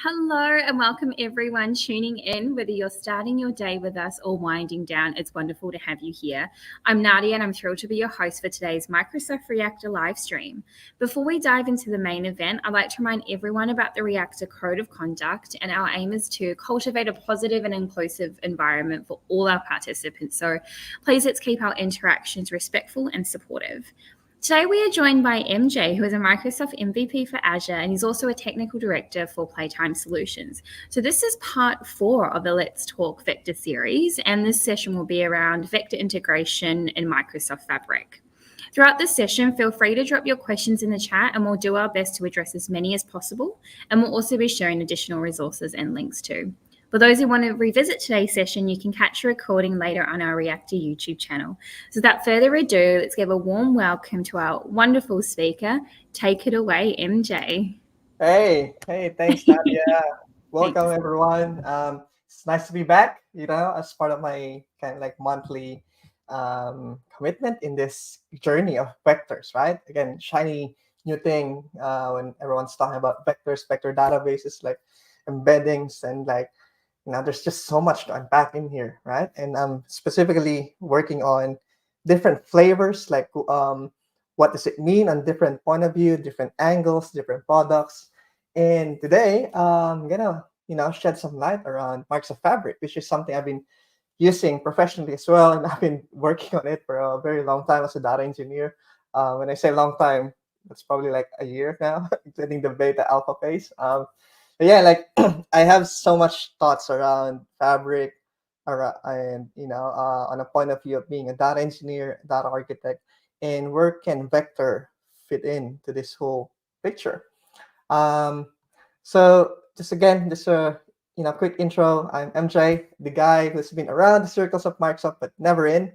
Hello and welcome everyone tuning in, whether you're starting your day with us or winding down. It's wonderful to have you here. I'm Nadia and I'm thrilled to be your host for today's Microsoft Reactor live stream. Before we dive into the main event, I'd like to remind everyone about the Reactor Code of Conduct, and our aim is to cultivate a positive and inclusive environment for all our participants. So please let's keep our interactions respectful and supportive. Today we are joined by MJ, who is a Microsoft MVP for Azure, and he's also a technical director for Playtime Solutions. So this is part 4 of the Let's Talk Vector series, and this session will be around vector integration in Microsoft Fabric. Throughout this session, feel free to drop your questions in the chat and we'll do our best to address as many as possible. And we'll also be sharing additional resources and links too. For those who want to revisit today's session, you can catch a recording later on our Reactor YouTube channel. So without further ado, let's give a warm welcome to our wonderful speaker. Take it away, MJ. Hey, thanks, Nadia. Welcome, everyone. It's nice to be back, as part of my kind of like monthly commitment in this journey of vectors, right? Again, shiny new thing when everyone's talking about vectors, vector databases, like embeddings, and there's just so much to unpack in here, right? And I'm specifically working on different flavors, like what does it mean on different point of view, different angles, different products. And today, I'm gonna, shed some light around Microsoft Fabric, which is something I've been using professionally as well, and I've been working on it for a very long time as a data engineer. When I say long time, that's probably like a year now, including the beta alpha phase. But yeah, I have so much thoughts around Fabric, and on a point of view of being a data engineer, data architect, and where can vector fit into this whole picture. So just a quick intro. I'm MJ, the guy who's been around the circles of Microsoft but never in,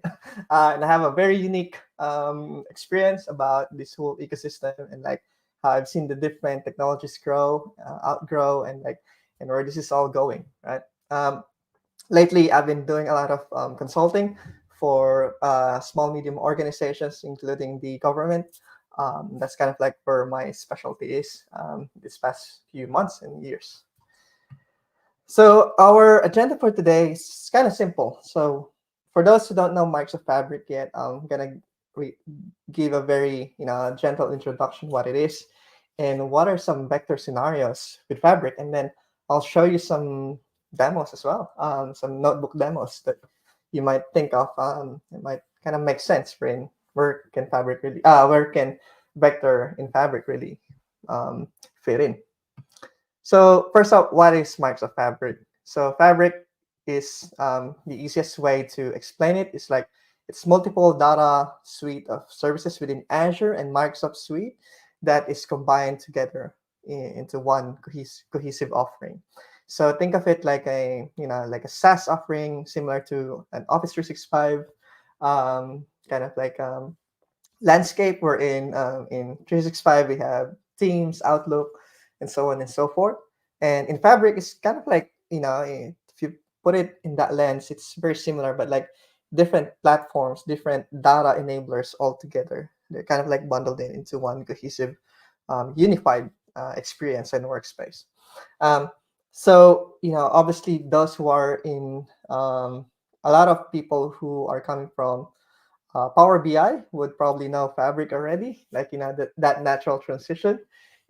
and I have a very unique experience about this whole ecosystem and how I've seen the different technologies grow, outgrow, and where this is all going. Right. Lately, I've been doing a lot of consulting for small, medium organizations, including the government. That's kind of like where my specialty is this past few months and years. So our agenda for today is kind of simple. So for those who don't know Microsoft Fabric yet, I'm gonna give a very gentle introduction what it is and what are some vector scenarios with Fabric, and then I'll show you some demos as well, some notebook demos that you might think of. It might kind of make sense for where can Fabric really, where can vector in Fabric really fit in. So first up, what is Microsoft Fabric? So Fabric is the easiest way to explain it. It's multiple data suite of services within Azure and Microsoft Suite that is combined together into one cohesive offering. So think of it like a SaaS offering similar to an Office 365 kind of landscape. Where in 365 we have Teams, Outlook, and so on and so forth. And in Fabric, it's kind of if you put it in that lens, it's very similar, but different platforms, different data enablers all together. They're kind of bundled into one cohesive, unified experience and workspace. So obviously, those who are in a lot of people who are coming from Power BI would probably know Fabric already, that natural transition.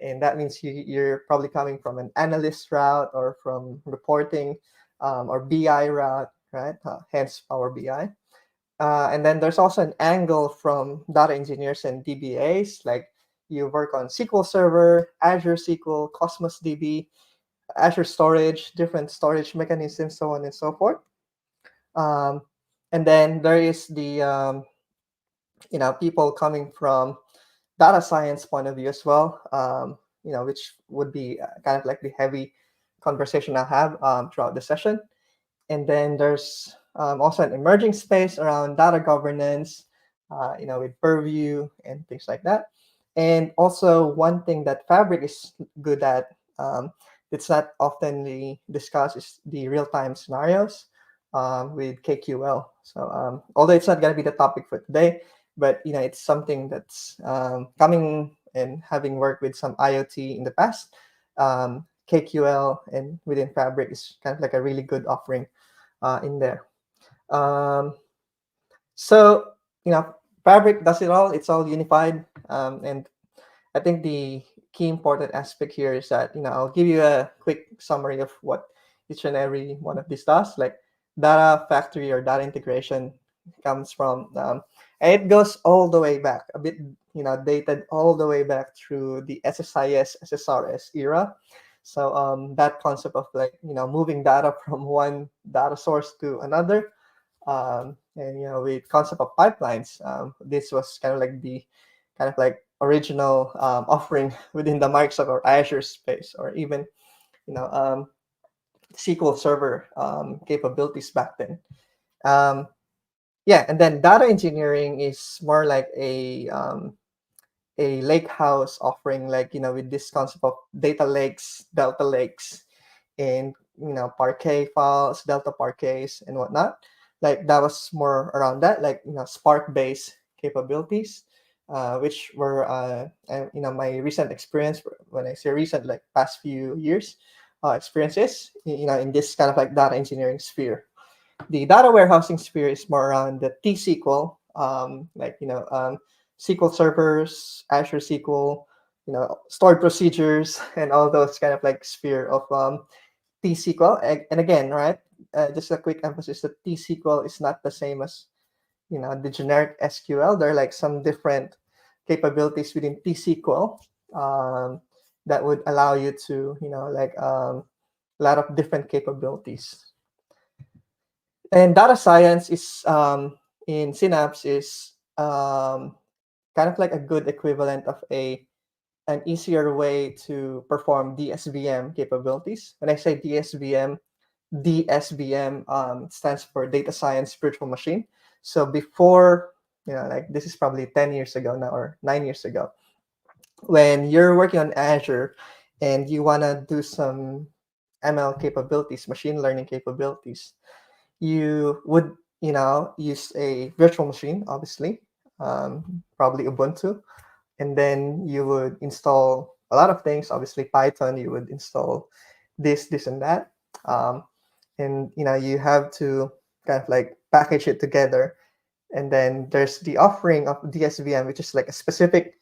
And that means you're probably coming from an analyst route or from reporting or BI route, right? Hence Power BI. And then there's also an angle from data engineers and DBAs, like you work on SQL Server, Azure SQL, Cosmos DB, Azure Storage, different storage mechanisms, so on and so forth. And then there is the people coming from data science point of view as well, which would be kind of the heavy conversation I'll have throughout the session. And then there's also an emerging space around data governance, with Purview and things like that. And also one thing that Fabric is good at, it's not often discussed, is the real-time scenarios with KQL. So although it's not going to be the topic for today, but it's something that's coming, and having worked with some IoT in the past, KQL, and within Fabric is kind of like a really good offering in there. So, Fabric does it all. It's all unified. And I think the key important aspect here is that, I'll give you a quick summary of what each and every one of these does. Like data factory or data integration comes from, and it goes all the way back, a bit, dated all the way back through the SSIS, SSRS era. So that concept of like, moving data from one data source to another, and with concept of pipelines, this was kind of like the original offering within the Microsoft or Azure space, or even SQL Server capabilities back then. Yeah, and then data engineering is more like a lake house offering, like with this concept of data lakes, delta lakes, and parquet files, delta parquets, and whatnot. Like that was more around that, like Spark based capabilities, which were my recent experience. When I say recent, like past few years experiences, in this kind of like data engineering sphere. The data warehousing sphere is more around the T-SQL, SQL servers, Azure SQL, stored procedures, and all those kind of like sphere of T-SQL. And again, right, just a quick emphasis that T-SQL is not the same as the generic SQL. There are like some different capabilities within T-SQL that would allow you to a lot of different capabilities. And data science is in Synapse is kind of like a good equivalent of an easier way to perform DSVM capabilities. When I say DSVM stands for Data Science Virtual Machine. So before, like this is probably 10 years ago now or 9 years ago, when you're working on Azure and you want to do some ML capabilities, machine learning capabilities, you would use a virtual machine, obviously, probably Ubuntu, and then you would install a lot of things. Obviously Python, you would install this and that, and you have to kind of like package it together. And then there's the offering of DSVM, which is like a specific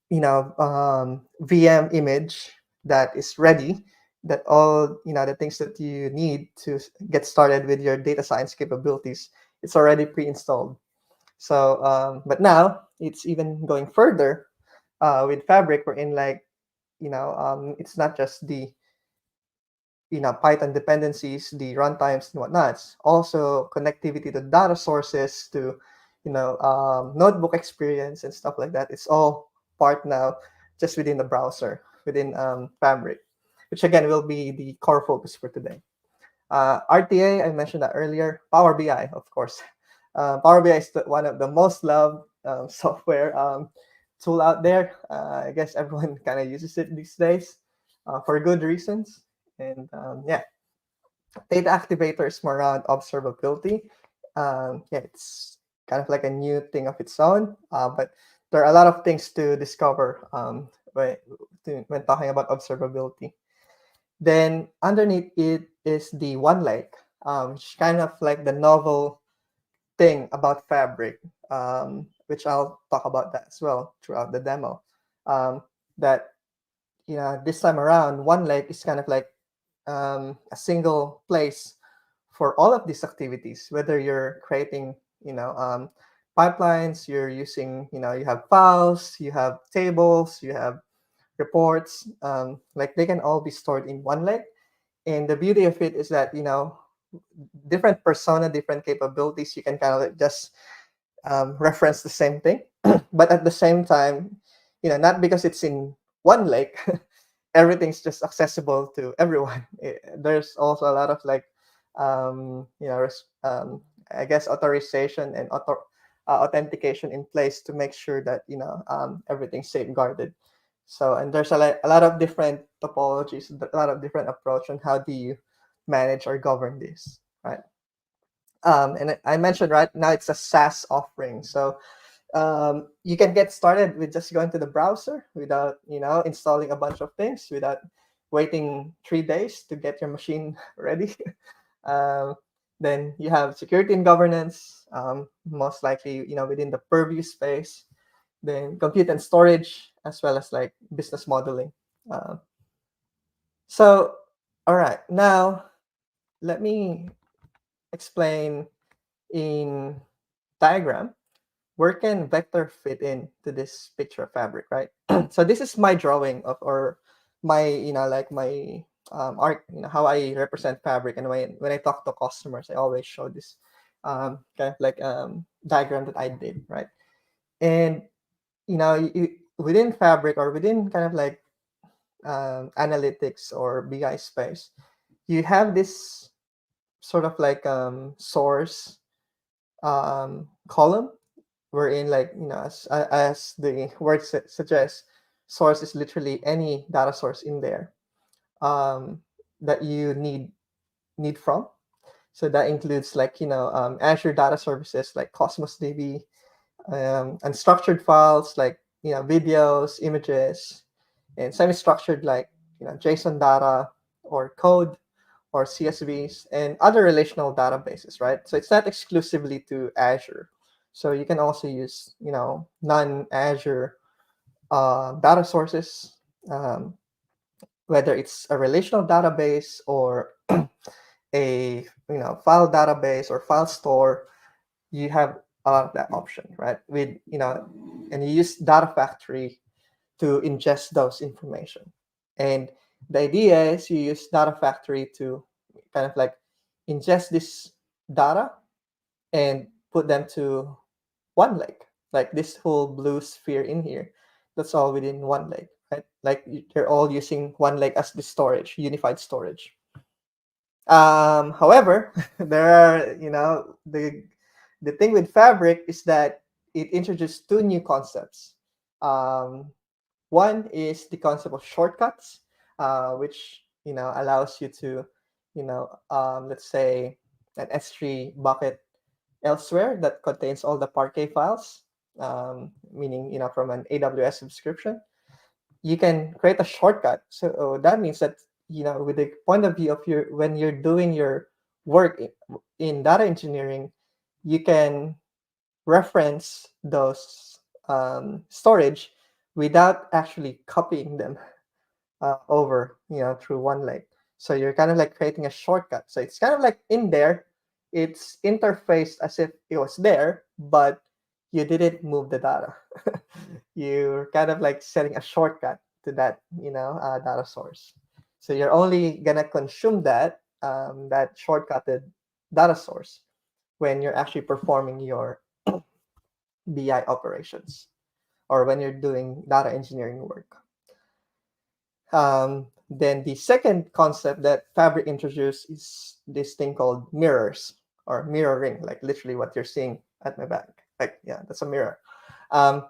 VM image that is ready, that all the things that you need to get started with your data science capabilities, it's already pre-installed. So but now it's even going further with Fabric. We're in like it's not just the Python dependencies, the runtimes and whatnot. It's also connectivity to data sources, to notebook experience and stuff like that. It's all part now just within the browser, within Fabric, which again will be the core focus for today. RTA, I mentioned that earlier. Power BI, of course. Power BI is one of the most loved software tool out there. I guess everyone kind of uses it these days for good reasons. And yeah, data activator is more around observability. Yeah, it's kind of like a new thing of its own, but there are a lot of things to discover when talking about observability. Then underneath it is the One Lake, which is kind of like the novel thing about Fabric, which I'll talk about that as well throughout the demo. That this time around, One Lake is kind of like a single place for all of these activities, whether you're creating pipelines, you're using you have files, you have tables, you have reports, like they can all be stored in One Lake. And the beauty of it is that different persona, different capabilities, you can kind of just reference the same thing, but at the same time, not because it's in One Lake, everything's just accessible to everyone. There's also a lot of like, I guess authorization and authentication in place to make sure that everything's safeguarded. So, and there's a lot of different topologies, a lot of different approach on how do you manage or govern this, right? And I mentioned right now it's a SaaS offering, so you can get started with just going to the browser without installing a bunch of things, without waiting 3 days to get your machine ready. Then you have security and governance, most likely within the purview space. Then compute and storage, as well as like business modeling. So, all right, now let me explain in diagram where can vector fit into this picture of fabric, right? So this is my drawing of, or my like my art, how I represent fabric. And when I talk to customers, I always show this kind of like diagram that I did, right? And within fabric, or within kind of like analytics or BI space, you have this sort of like source column, wherein, like, as the word suggests, source is literally any data source in there that you need from. So that includes, like, Azure data services like Cosmos DB, unstructured files like videos, images, and semi-structured like JSON data or code or CSVs and other relational databases, right? So it's not exclusively to Azure. So you can also use non-Azure data sources, whether it's a relational database or a file database or file store. You have a lot of that option, right? With and you use Data Factory to ingest those information. And the idea is you use Data Factory to kind of like ingest this data and put them to one lake, like this whole blue sphere in here. That's all within one lake, right? Like they're all using one lake as the storage, unified storage. However, there are, the thing with Fabric is that it introduced two new concepts. One is the concept of shortcuts, which allows you to, let's say, an S3 bucket elsewhere that contains all the Parquet files, meaning from an AWS subscription. You can create a shortcut. So that means that with the point of view of when you're doing your work in data engineering, you can reference those storage without actually copying them over through one lake. So you're kind of like creating a shortcut. So it's kind of like in there, it's interfaced as if it was there, but you didn't move the data. You're kind of like setting a shortcut to that data source. So you're only gonna consume that that shortcutted data source when you're actually performing your BI operations, or when you're doing data engineering work. Then the second concept that Fabric introduced is this thing called mirrors, or mirroring, like literally what you're seeing at my back. Like, yeah, that's a mirror. Um,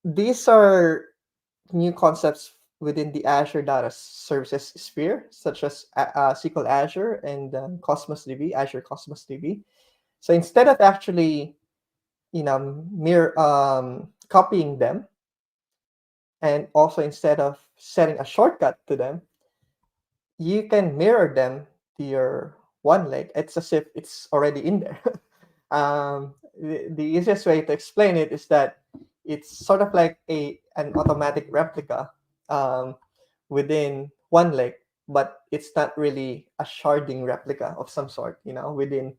these are new concepts within the Azure Data Services sphere, such as SQL Azure and Cosmos DB, Azure Cosmos DB. So instead of actually, copying them, and also instead of setting a shortcut to them, you can mirror them to your one lake. It's as if it's already in there. The easiest way to explain it is that it's sort of like an automatic replica within one lake, but it's not really a sharding replica of some sort, within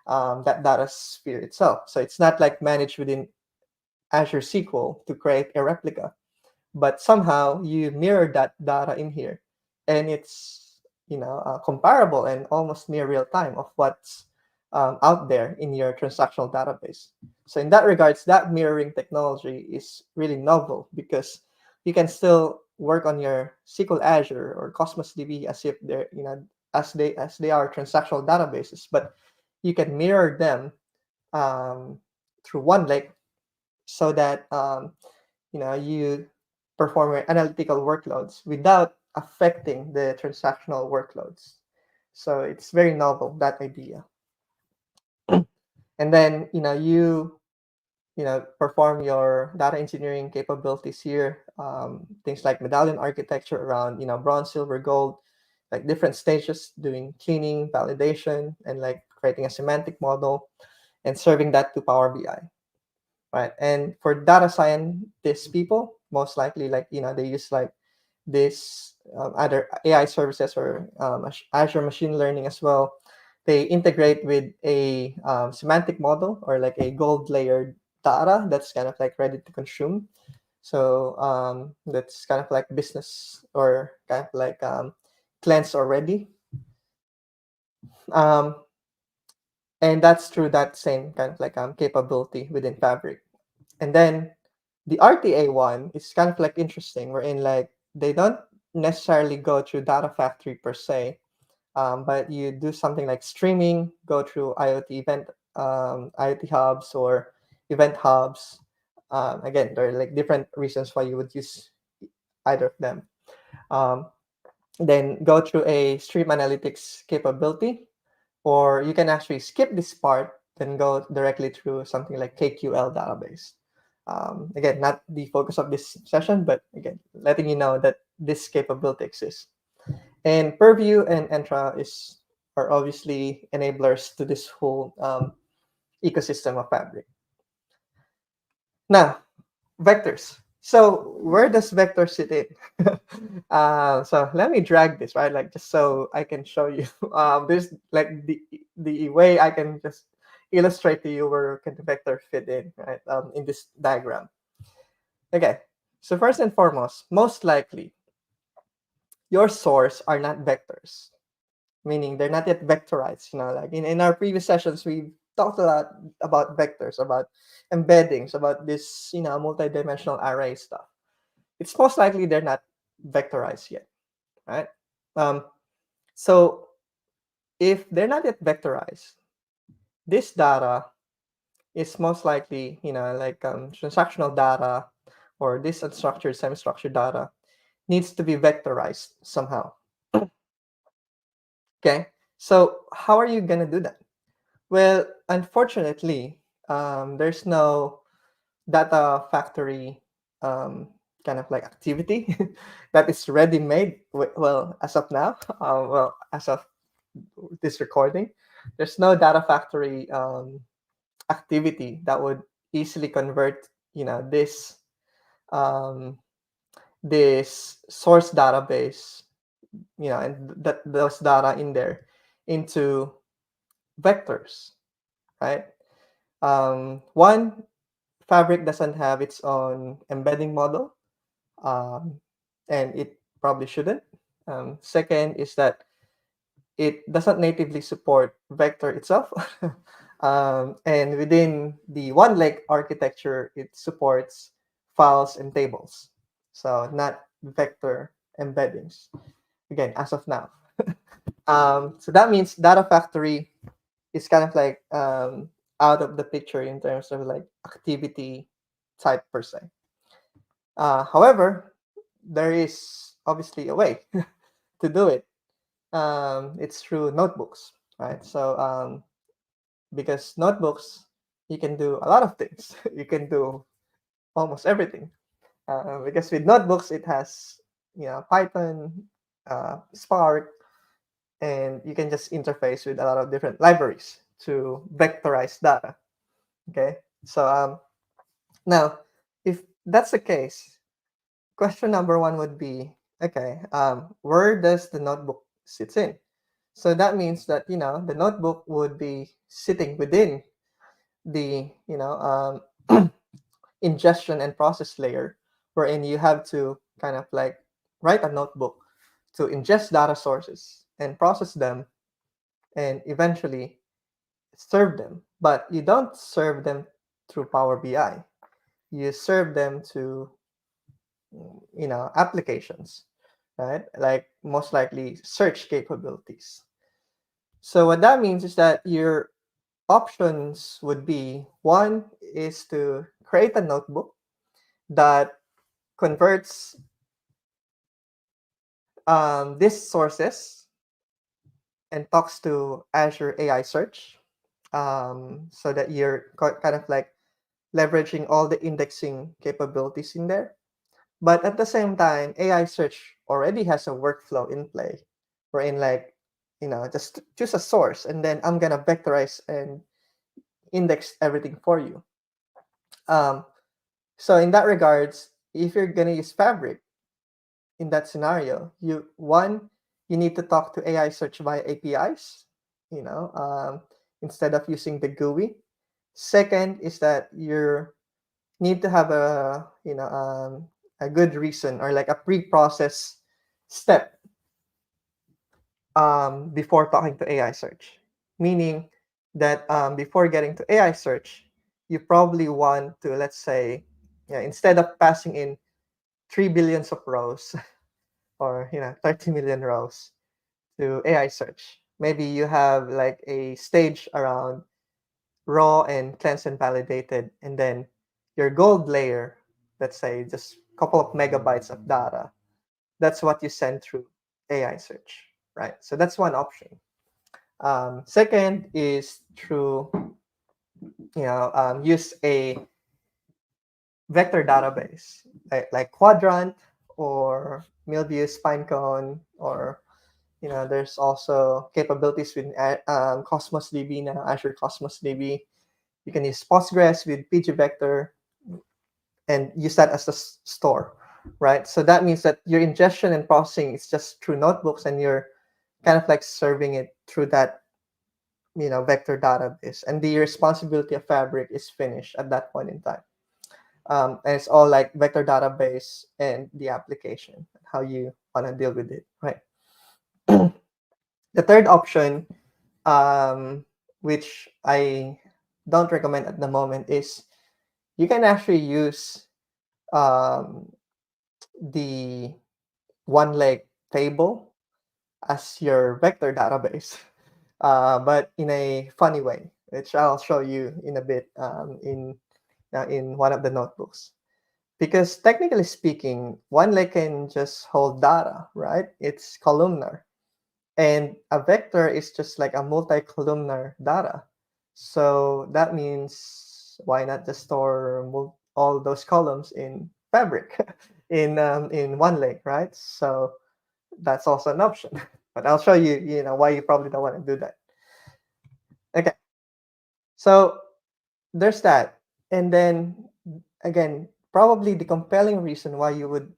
that data sphere itself. So it's not like managed within Azure SQL to create a replica, but somehow you mirror that data in here, and it's comparable and almost near real time of what's out there in your transactional database. So in that regards, that mirroring technology is really novel, because you can still work on your SQL Azure or Cosmos DB as if they're as they are transactional databases, but you can mirror them through one lake, so that you perform your analytical workloads without affecting the transactional workloads. So it's very novel, that idea. And then you perform your data engineering capabilities here. Things like medallion architecture around, bronze, silver, gold, like different stages, doing cleaning, validation, and like creating a semantic model and serving that to Power BI, right? And for data scientists people, most likely, like, they use like this either AI services or Azure machine learning as well. They integrate with a semantic model or like a gold layered data that's kind of like ready to consume. So that's kind of like business or kind of like cleansed already. Um, and that's through that same kind of like capability within Fabric. And then the RTA one is kind of like interesting, wherein like they don't necessarily go through Data Factory per se, but you do something like streaming, go through IoT hubs or event hubs. Again, there are like different reasons why you would use either of them. Um, then go through a stream analytics capability, or you can actually skip this part, then go directly through something like KQL database. Again, not the focus of this session, but again, letting you know that this capability exists. And Purview and Entra are obviously enablers to this whole ecosystem of Fabric. Now, vectors. So where does vector sit in? So let me drag this, right? Like just so I can show you. There's like the way I can just illustrate to you where can the vector fit in, right? In this diagram. Okay. So first and foremost, most likely your source are not vectors, meaning they're not yet vectorized. Like in our previous sessions, we talked a lot about vectors, about embeddings, about this, multidimensional array stuff. It's most likely they're not vectorized yet, right? Um, so if they're not yet vectorized, this data is most likely, like transactional data or this unstructured, semi-structured data needs to be vectorized somehow. Okay, so how are you gonna do that? Well, unfortunately, there's no data factory kind of like activity that is ready made. Well, as of now, as of this recording, there's no data factory activity that would easily convert, this um, this source database, and those data in there into vectors, right? One, Fabric doesn't have its own embedding model, um, and it probably shouldn't. Second is that it doesn't natively support vector itself. And within the one lake architecture, it supports files and tables. So not vector embeddings. Again, as of now. So that means Data Factory is kind of like out of the picture in terms of like activity type per se. However, there is obviously a way to do it. It's through notebooks, right? So because notebooks, you can do a lot of things. You can do almost everything. Because with notebooks, it has Python, Spark, and you can just interface with a lot of different libraries to vectorize data. Okay, so now if that's the case, question number one would be, okay, where does the notebook sits in? So that means that the notebook would be sitting within the ingestion and process layer, wherein you have to kind of like write a notebook to ingest data sources and process them and eventually serve them. But you don't serve them through Power BI. You serve them to applications, right? Like most likely search capabilities. So what that means is that your options would be, one is to create a notebook that converts these sources and talks to Azure AI Search, so that you're kind of like leveraging all the indexing capabilities in there. But at the same time, AI search already has a workflow in play wherein like, just choose a source and then I'm gonna vectorize and index everything for you. Um, so in that regards, if you're gonna use Fabric in that scenario, you need to talk to AI search via APIs, instead of using the GUI. Second is that you need to have a good reason or like a pre-process step before talking to AI search, meaning that before getting to AI search, you probably want to, let's say, instead of passing in 3 billions of rows or 30 million rows to AI search, maybe you have like a stage around raw and cleansed and validated, and then your gold layer, let's say just a couple of megabytes of data, that's what you send through AI search, right? So that's one option. Second is through use a vector database like Quadrant or Milview Pinecone, or there's also capabilities with Cosmos DB now, Azure Cosmos DB. You can use Postgres with pgvector and use that as the store, right? So that means that your ingestion and processing is just through notebooks, and you're kind of like serving it through that vector database, and the responsibility of Fabric is finished at that point in time. And it's all like vector database and the application, how you want to deal with it, right? The third option, which I don't recommend at the moment, is you can actually use the one leg table as your vector database, but in a funny way, which I'll show you in a bit in one of the notebooks. Because technically speaking, one leg can just hold data, right? It's columnar. And a vector is just like a multi-columnar data. So that means why not just store all those columns in Fabric in one leg, right? So that's also an option. But I'll show you, why you probably don't want to do that. Okay. So there's that. And then again, probably the compelling reason why you would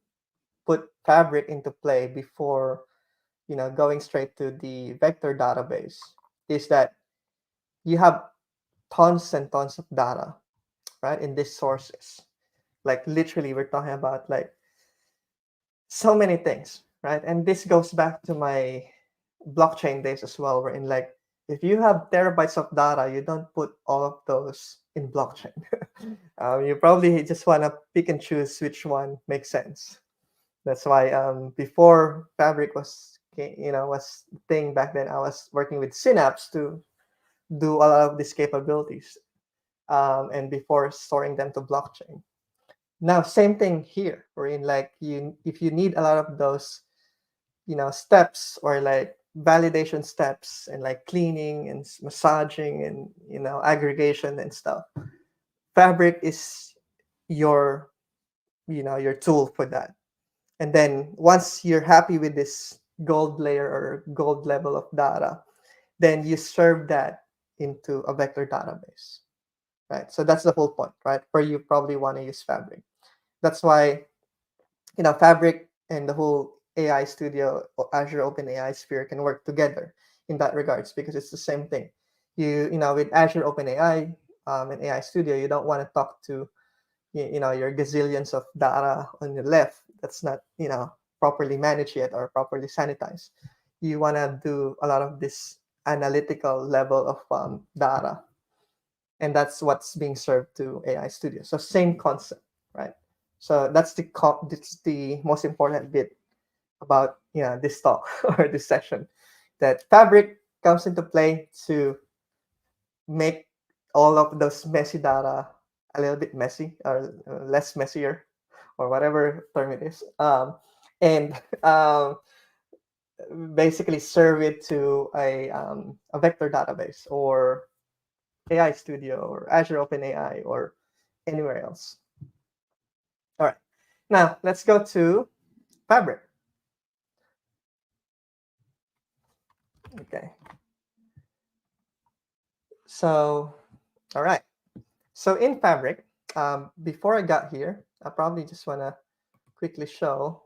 put Fabric into play before going straight to the vector database is that you have tons and tons of data, right, in these sources. Like literally, we're talking about like so many things, right? And this goes back to my blockchain days as well, where in like if you have terabytes of data, you don't put all of those in blockchain. You probably just want to pick and choose which one makes sense. That's why before Fabric was was thing back then, I was working with Synapse to do a lot of these capabilities, and before storing them to blockchain. Now same thing here, wherein like if you need a lot of those steps or like validation steps and like cleaning and massaging and aggregation and stuff, Fabric is your your tool for that. And then once you're happy with this gold layer or gold level of data, then you serve that into a vector database, right? So that's the whole point, right? Where you probably want to use Fabric. That's why Fabric and the whole AI Studio, Azure OpenAI Sphere can work together in that regards, because it's the same thing. With Azure OpenAI and AI Studio, you don't want to talk to your gazillions of data on your left that's not properly managed yet or properly sanitized. You want to do a lot of this analytical level of data, and that's what's being served to AI Studio. So same concept, right? So that's the most important bit about this talk or this session, that Fabric comes into play to make all of those messy data a little bit messy or less messier, or whatever term it is, and basically serve it to a vector database or AI Studio or Azure OpenAI or anywhere else. All right. Now let's go to Fabric. Okay. So, all right. So in Fabric, before I got here, I probably just want to quickly show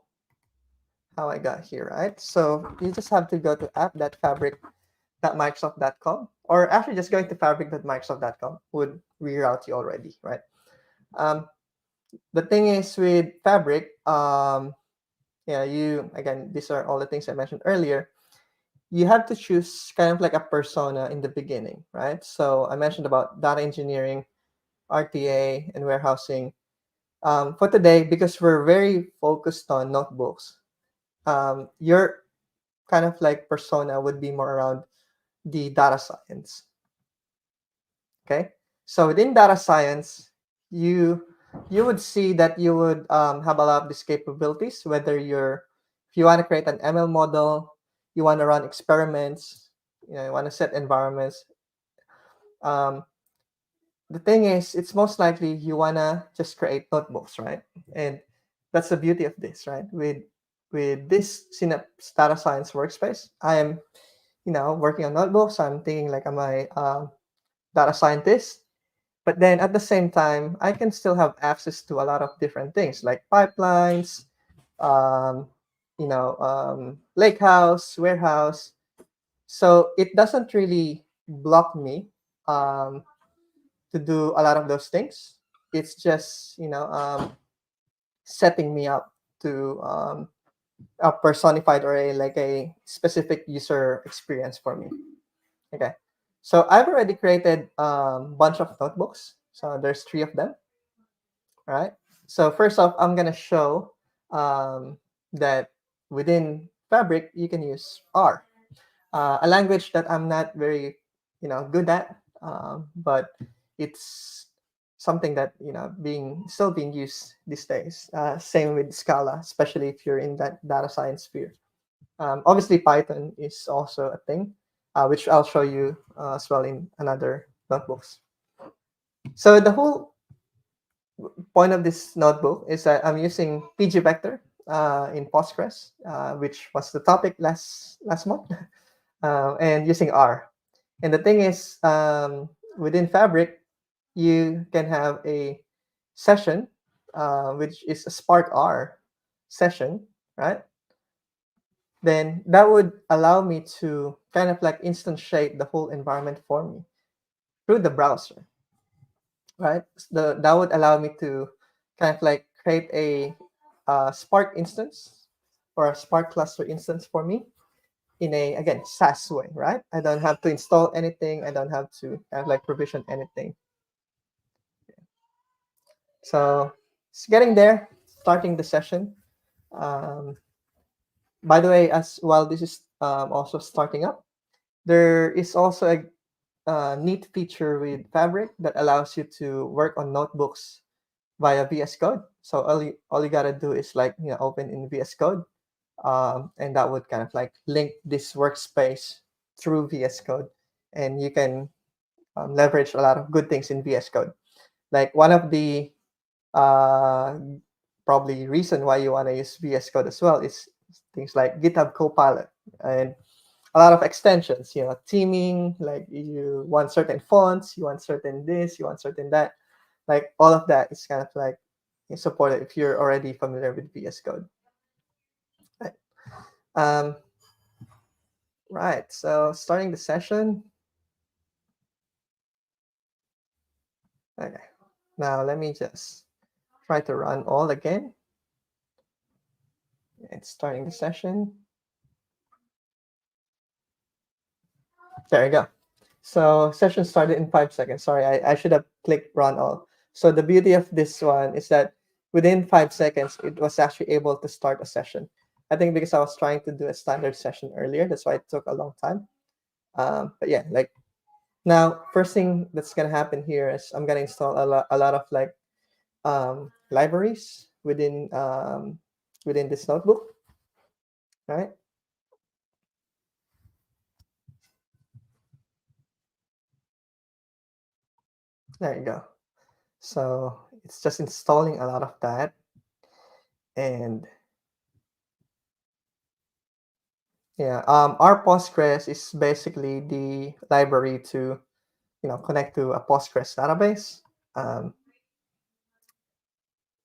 how I got here, right? So you just have to go to app.fabric.microsoft.com, or actually just going to fabric.microsoft.com would reroute you already, right? The thing is with Fabric, yeah, again, these are all the things I mentioned earlier. You have to choose kind of like a persona in the beginning, right? So I mentioned about data engineering, RTA, and warehousing. For today, because we're very focused on notebooks, your kind of like persona would be more around the data science. Okay, so within data science, you would see that you would have a lot of these capabilities. Whether if you want to create an ML model, you want to run experiments, you want to set environments. Um, the thing is, it's most likely you wanna just create notebooks, right? And that's the beauty of this, right? With this Synapse Data Science workspace, I am, working on notebooks. I'm thinking like I'm a data scientist, but then at the same time, I can still have access to a lot of different things like pipelines, um, lakehouse, warehouse. So it doesn't really block me. To do a lot of those things. It's just setting me up to a personified or a specific user experience for me. Okay, so I've already created a bunch of notebooks. So there's 3 of them. All right. So first off, I'm gonna show that within Fabric you can use R, a language that I'm not very good at, but it's something that still being used these days. Same with Scala, especially if you're in that data science sphere. Obviously, Python is also a thing, which I'll show you as well in another notebooks. So the whole point of this notebook is that I'm using pgvector in Postgres, which was the topic last month, and using R. And the thing is, within Fabric, you can have a session, which is a Spark R session, right? Then that would allow me to kind of like instantiate the whole environment for me through the browser, right? That would allow me to kind of like create a Spark instance or a Spark cluster instance for me in a, again, SaaS way, right? I don't have to install anything. I don't have to kind of like provision anything. So it's getting there, starting the session. Um, by the way, as while this is also starting up, there is also a neat feature with Fabric that allows you to work on notebooks via VS Code. So all you gotta do is like open in VS Code, and that would kind of like link this workspace through VS Code, and you can leverage a lot of good things in VS Code. Like one of the uh, probably reason why you want to use VS Code as well is things like GitHub Copilot and a lot of extensions, teaming, like you want certain fonts, you want certain this, you want certain that. Like all of that is kind of like supported if you're already familiar with VS Code. Right. Right. So starting the session. Okay. Now let me just try to run all again. It's starting the session. There you go. So session started in 5 seconds. Sorry, I should have clicked run all. So the beauty of this one is that within 5 seconds, it was actually able to start a session. I think because I was trying to do a standard session earlier, that's why it took a long time. But yeah, like now, first thing that's gonna happen here is I'm gonna install a lot of like libraries within this notebook, right? There you go. So it's just installing a lot of that. And yeah, our Postgres is basically the library to connect to a Postgres database. Um,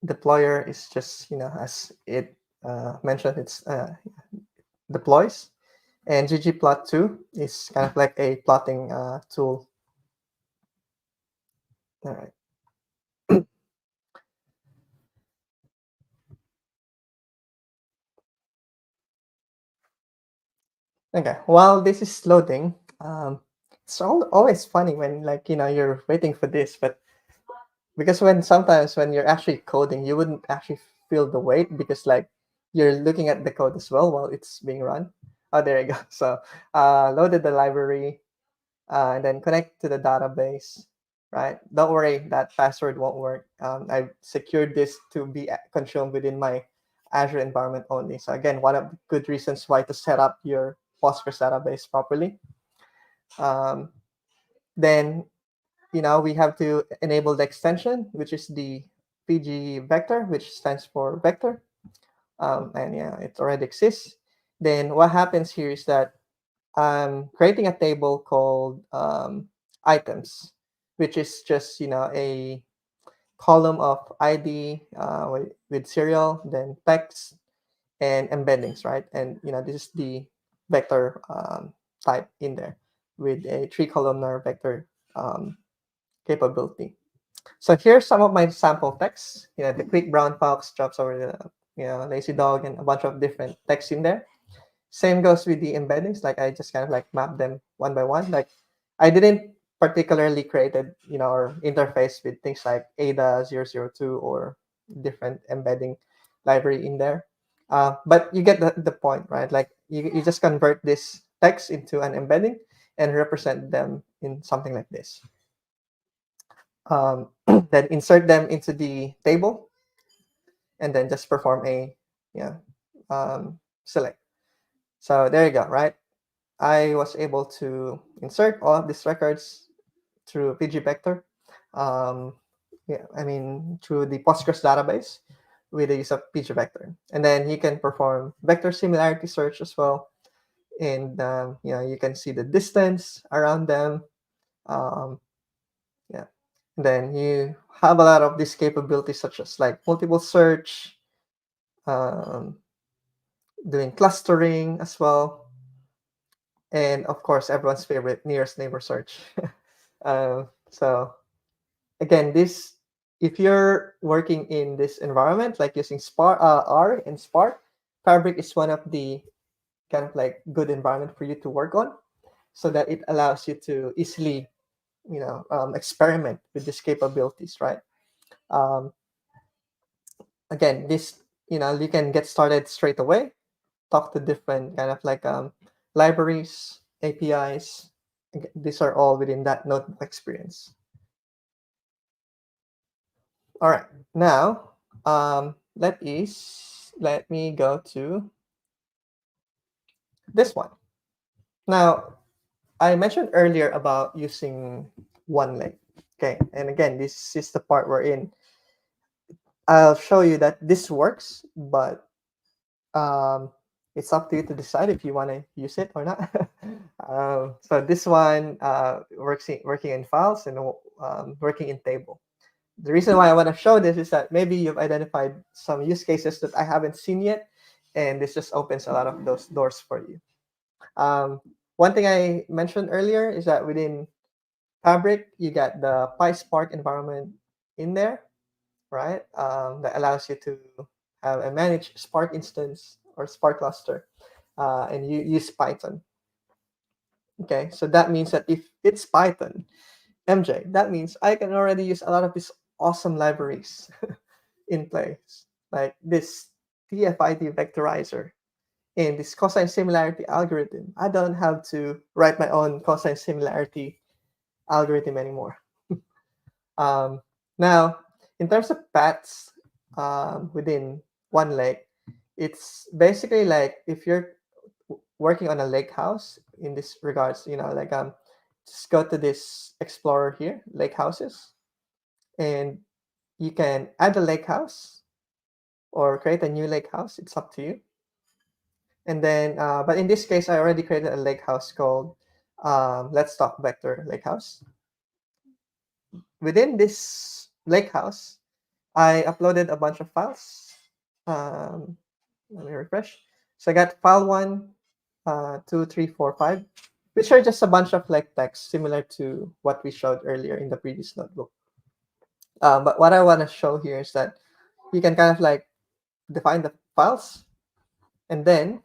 Deployer is just as it mentioned, it's deploys, and ggplot2 is kind of like a plotting tool. All right. Okay, while this is loading, it's always funny when you're waiting for this, but because sometimes when you're actually coding, you wouldn't actually feel the wait because you're looking at the code as well while it's being run. Oh, there you go. So loaded the library and then connect to the database, right? Don't worry, that password won't work. I secured this to be consumed within my Azure environment only. So again, one of the good reasons why to set up your Postgres database properly. Um, then we have to enable the extension, which is the PG vector, which stands for vector. And yeah, it already exists. Then what happens here is that I'm creating a table called items, which is just a column of ID with serial, then text and embeddings, right? And this is the vector type in there with a 3-columnar vector capability. So here's some of my sample text. The quick brown fox jumps over the lazy dog and a bunch of different text in there. Same goes with the embeddings. Like I just kind of map them one by one. Like I didn't particularly created or interface with things like ADA002 or different embedding library in there. But you get the point, right? Like you just convert this text into an embedding and represent them in something like this. Then insert them into the table and then just perform a select. So there you go, right? I was able to insert all of these records through pgvector. Through the Postgres database with the use of pgvector. And then you can perform vector similarity search as well. And you can see the distance around them. Um, yeah. And then you have a lot of these capabilities such as multiple search, um, doing clustering as well, and of course everyone's favorite nearest neighbor search. So again, this if you're working in this environment like using R and Spark, Fabric is one of the kind of good environment for you to work on, so that it allows you to easily experiment with these capabilities, right? Um, Again, this you can get started straight away, talk to different kind of libraries, APIs. These are all within that notebook experience. All right, now let me go to this one. Now, I mentioned earlier about using one leg. Okay, and again, this is the part we're in. I'll show you that this works, but um, it's up to you to decide if you want to use it or not. So this one working in files and working in table. The reason why I want to show this is that maybe you've identified some use cases that I haven't seen yet, and this just opens a lot of those doors for you. One thing I mentioned earlier is that within Fabric, you got the PySpark environment in there, right? That allows you to have a managed Spark instance or Spark cluster, and you use Python. Okay, so that means that if it's Python, MJ, that means I can already use a lot of these awesome libraries in place, like this TF-ID vectorizer and this cosine similarity algorithm. I don't have to write my own cosine similarity algorithm anymore. um, Now, in terms of paths within one lake, it's basically like if you're working on a lake house in this regards, just go to this explorer here, lake houses, and you can add a lake house or create a new lake house. It's up to you. And then, but in this case, I already created a lake house called Let's Talk Vector Lake House. Within this lake house, I uploaded a bunch of files. Let me refresh. So I got file 1, 2, 3, 4, 5, which are just a bunch of like text similar to what we showed earlier in the previous notebook. But what I want to show here is that you can kind of like define the files, and then,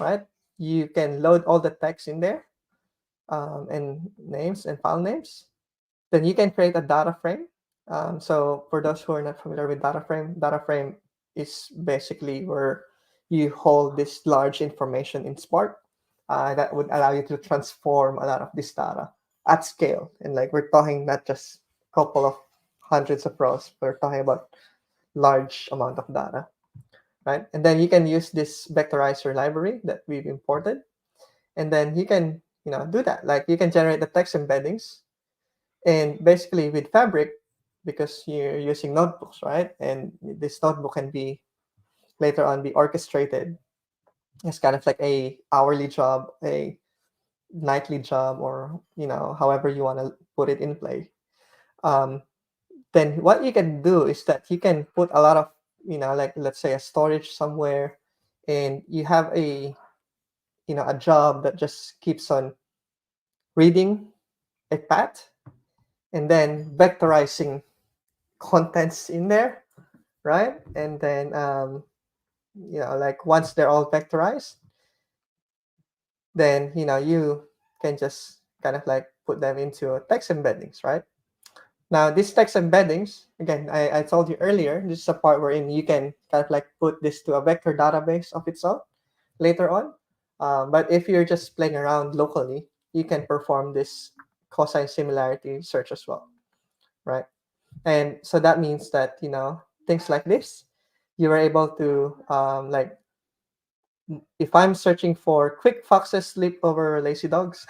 right, you can load all the text in there, and names and file names. Then you can create a data frame. So for those who are not familiar with data frame is basically where you hold this large information in Spark that would allow you to transform a lot of this data at scale. And like we're talking not just a couple of hundreds of rows, we're talking about large amount of data, right? And then you can use this vectorizer library that we've imported, and then you can do that. Like you can generate the text embeddings, and basically with Fabric, because you're using notebooks, right? And this notebook can be later on be orchestrated. It's kind of like a hourly job, a nightly job, or however you want to put it in play. Then what you can do is that you can put a lot of like let's say a storage somewhere, and you have a a job that just keeps on reading a path and then vectorizing contents in there, right? And then like once they're all vectorized, then you can just kind of like put them into text embeddings, right? Now these text embeddings, again, I told you earlier, this is a part wherein you can kind of like put this to a vector database of its own later on. But if you're just playing around locally, you can perform this cosine similarity search as well, right? And so that means that things like this, you are able to like if I'm searching for quick foxes sleep over lazy dogs,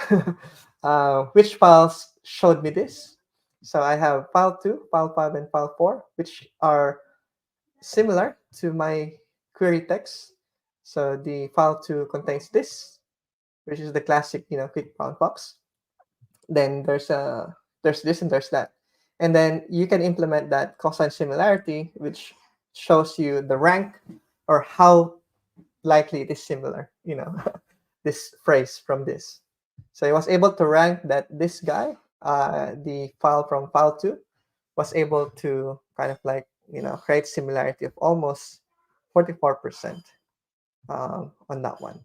which files showed me this? So I have file 2, file 5, and file 4, which are similar to my query text. So the file 2 contains this, which is the classic, quick brown fox. Then there's this and there's that. And then you can implement that cosine similarity, which shows you the rank or how likely it is similar, this phrase from this. So I was able to rank that this guy, the file from file 2, was able to kind of like, create similarity of almost 44% on that one.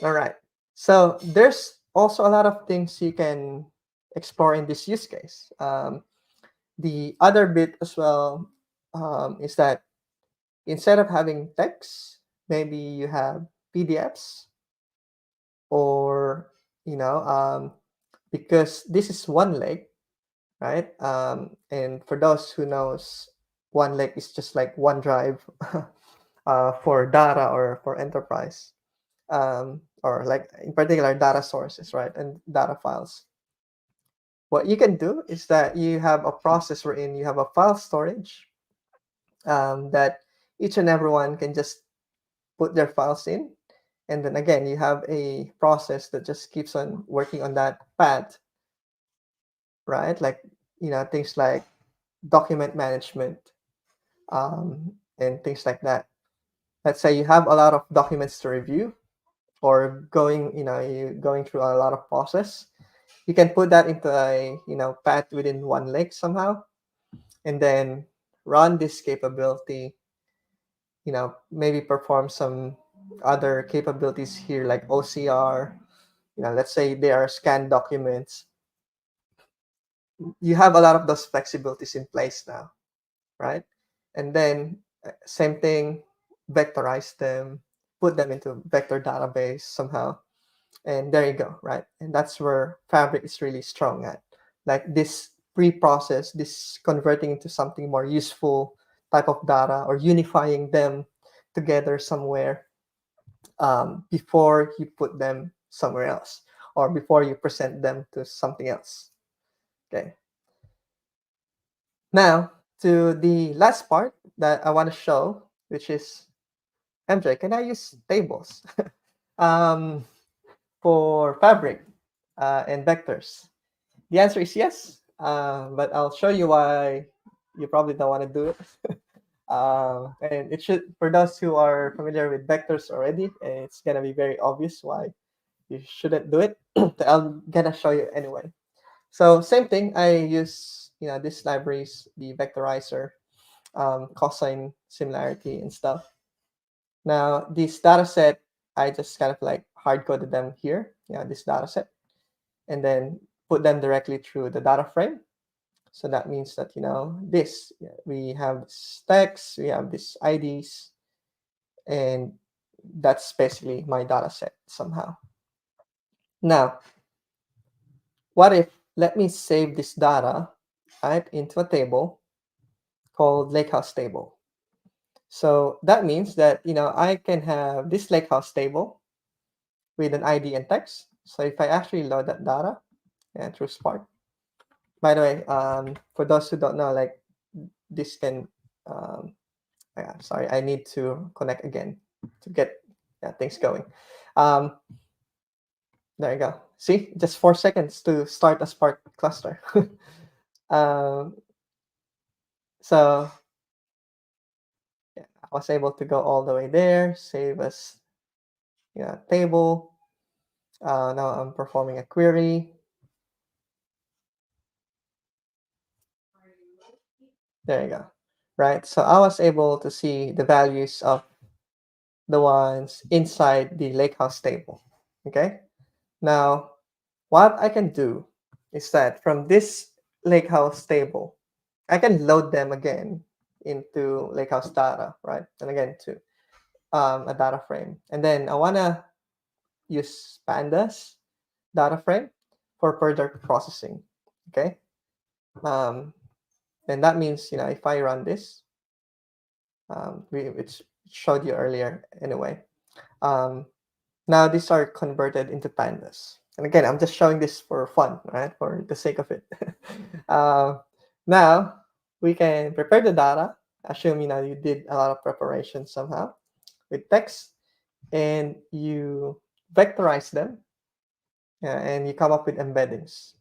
All right. So there's also a lot of things you can explore in this use case. The other bit as well is that instead of having text, maybe you have PDFs, or because this is one leg, right? And for those who knows, one leg is just like OneDrive for data or for enterprise, or like in particular data sources, right? And data files. What you can do is that you have a process wherein you have a file storage that each and everyone can just put their files in. And then again, you have a process that just keeps on working on that path, right? Like, things like document management, and things like that. Let's say you have a lot of documents to review, or you going through a lot of process. You can put that into a, path within one lake somehow, and then run this capability, maybe perform some other capabilities here like OCR. Let's say they are scanned documents. You have a lot of those flexibilities in place now, right? And then same thing, vectorize them, put them into vector database somehow, and there you go, right? And that's where Fabric is really strong at, like this pre-process, this converting into something more useful type of data, or unifying them together somewhere, before you put them somewhere else, or before you present them to something else. Okay. Now, to the last part that I want to show, which is, MJ, can I use tables um, for fabric and vectors? The answer is yes, but I'll show you why you probably don't want to do it. And it should, for those who are familiar with vectors already, it's gonna be very obvious why you shouldn't do it. I'm gonna show you anyway. So same thing, I use these libraries, the vectorizer, cosine similarity and stuff. Now this data set, I just kind of like hard coded them here, this data set, and then put them directly through the data frame. So that means that this, we have this text, we have these IDs, and that's basically my data set somehow. Now, what if, let me save this data, right, into a table called lakehouse table. So that means that I can have this lakehouse table with an ID and text. So if I actually load that data through Spark, by the way, for those who don't know, like this can, sorry, I need to connect again to get things going. There you go. See, just 4 seconds to start a Spark cluster. um, so yeah, I was able to go all the way there, save as table. Now I'm performing a query. There you go. Right. So I was able to see the values of the ones inside the lakehouse table. Okay. Now, what I can do is that from this lakehouse table, I can load them again into lakehouse data, right? And again to a data frame. And then I want to use pandas data frame for further processing. Okay. And that means, if I run this, which showed you earlier anyway. Now these are converted into pandas. And again, I'm just showing this for fun, right? For the sake of it. Now we can prepare the data. Assume you did a lot of preparation somehow with text, and you vectorize them, and you come up with embeddings.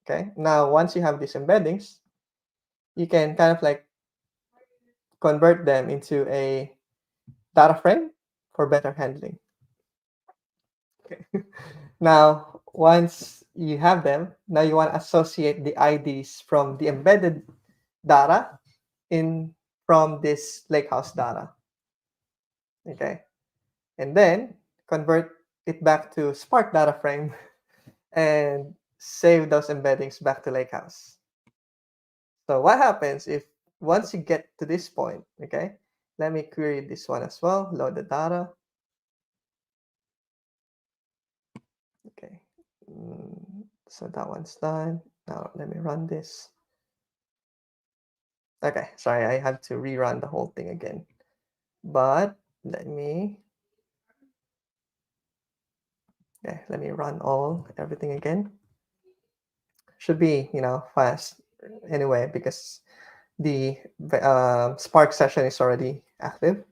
Okay. Now once you have these embeddings, you can kind of like convert them into a data frame for better handling. Okay. Now, once you have them, now you want to associate the IDs from the embedded data in from this lakehouse data. Okay. And then convert it back to Spark data frame and save those embeddings back to lakehouse. So what happens if once you get to this point, okay, let me query this one as well, load the data. Okay, so that one's done. Now let me run this. Okay, sorry, I have to rerun the whole thing again. But let me run everything again. Should be fast anyway because the Spark session is already active.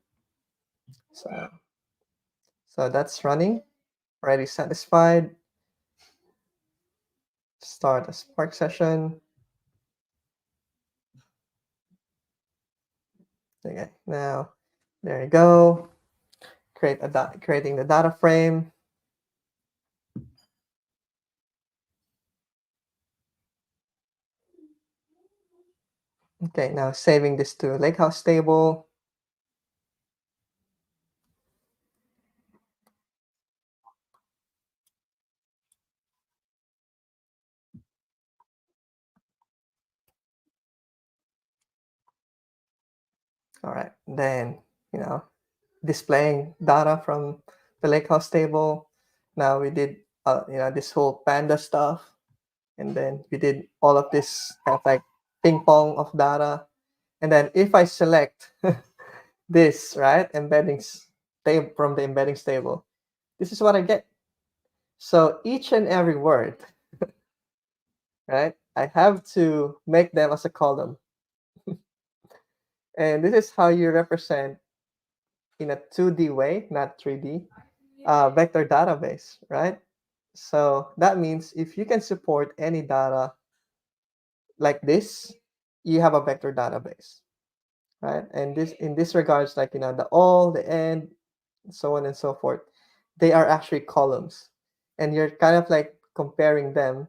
So that's running. Already satisfied. Start a Spark session. Okay, now there you go. Creating the data frame. Okay, now saving this to lakehouse table. All right, then displaying data from the lakehouse table. Now we did this whole panda stuff, and then we did all of this kind of like ping pong of data. And then if I select this, right, embeddings table from the embeddings table, this is what I get. So each and every word, right, I have to make them as a column. And this is how you represent in a 2D way, not 3D, vector database, right? So that means if you can support any data like this, you have a vector database, right? And this, in this regards, like, the all, the end, so on and so forth, they are actually columns, and you're kind of like comparing them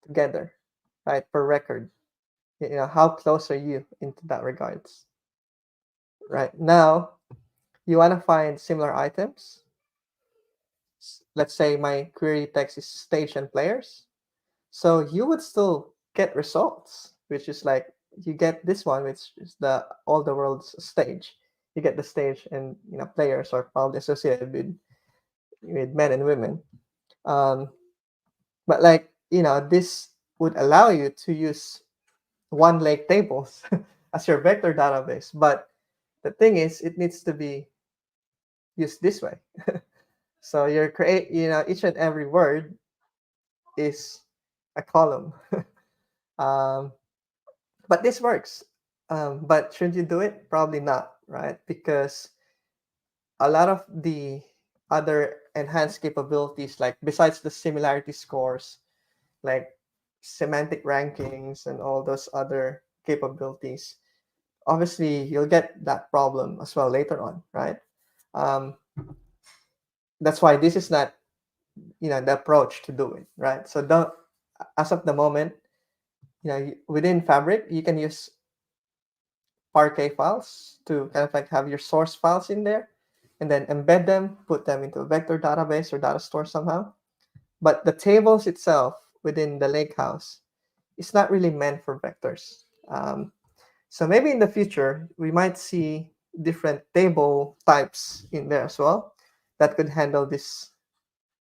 together, right, per record. How close are you into that regards? Right now, you want to find similar items. Let's say my query text is stage and players. So you would still get results, which is like you get this one, which is the all the world's stage. You get the stage, and players are probably associated with men and women. Um, but like this would allow you to use one lake tables as your vector database. But the thing is, it needs to be used this way. So your create, each and every word is a column. um, but this works. But should you do it? Probably not, right? Because a lot of the other enhanced capabilities, like besides the similarity scores, like semantic rankings and all those other capabilities, obviously you'll get that problem as well later on, right? Um, that's why this is not, the approach to do it, right? So don't, as of the moment, within Fabric, you can use Parquet files to kind of like have your source files in there, and then embed them, put them into a vector database or data store somehow. But the tables itself within the lakehouse is not really meant for vectors. So maybe in the future, we might see different table types in there as well that could handle this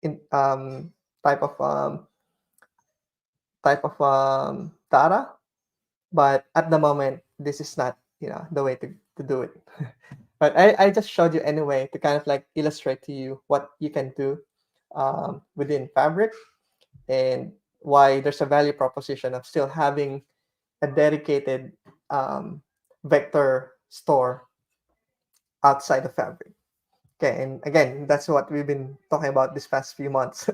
in, type of data. But at the moment, this is not the way to do it. But I just showed you anyway to kind of like illustrate to you what you can do within Fabric, and why there's a value proposition of still having a dedicated vector store outside the Fabric. Okay, and again, that's what we've been talking about this past few months.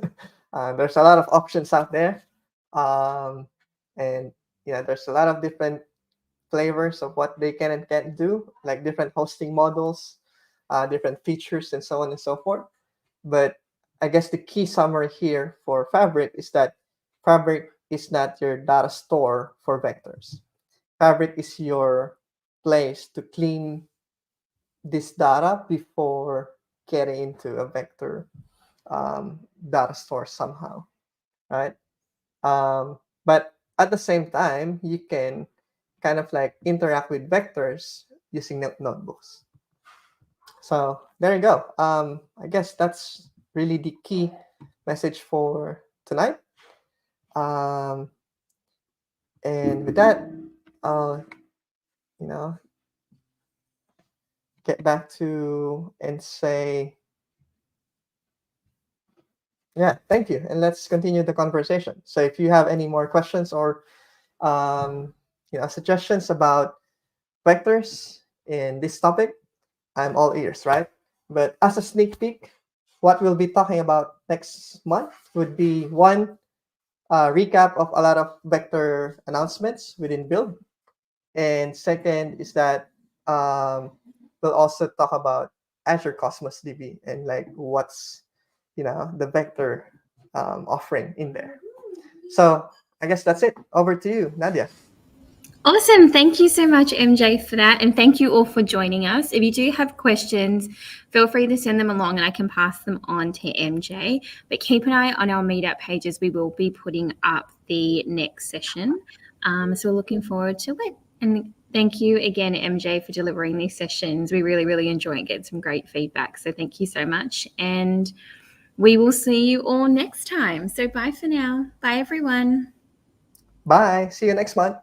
There's a lot of options out there, um, and there's a lot of different flavors of what they can and can't do, like different hosting models, different features, and so on and so forth. But I guess the key summary here for Fabric is that Fabric is not your data store for vectors. Fabric is your place to clean this data before getting into a vector data store somehow, right? But at the same time, you can kind of like interact with vectors using notebooks. So there you go. I guess that's really the key message for tonight. Um, and with that, I'll you know get back to and say, yeah, thank you, and let's continue the conversation. So if you have any more questions or suggestions about vectors in this topic, I'm all ears, right? But as a sneak peek, what we'll be talking about next month would be one, recap of a lot of vector announcements within Build, and second is that we'll also talk about Azure Cosmos DB and like what's the vector offering in there. So I guess that's it. Over to you, Nadia. Awesome. Thank you so much, MJ, for that. And thank you all for joining us. If you do have questions, feel free to send them along and I can pass them on to MJ. But keep an eye on our meetup pages. We will be putting up the next session. So we're looking forward to it. And thank you again, MJ, for delivering these sessions. We really, really enjoy it. Get some great feedback. So thank you so much. And we will see you all next time. So bye for now. Bye, everyone. Bye. See you next month.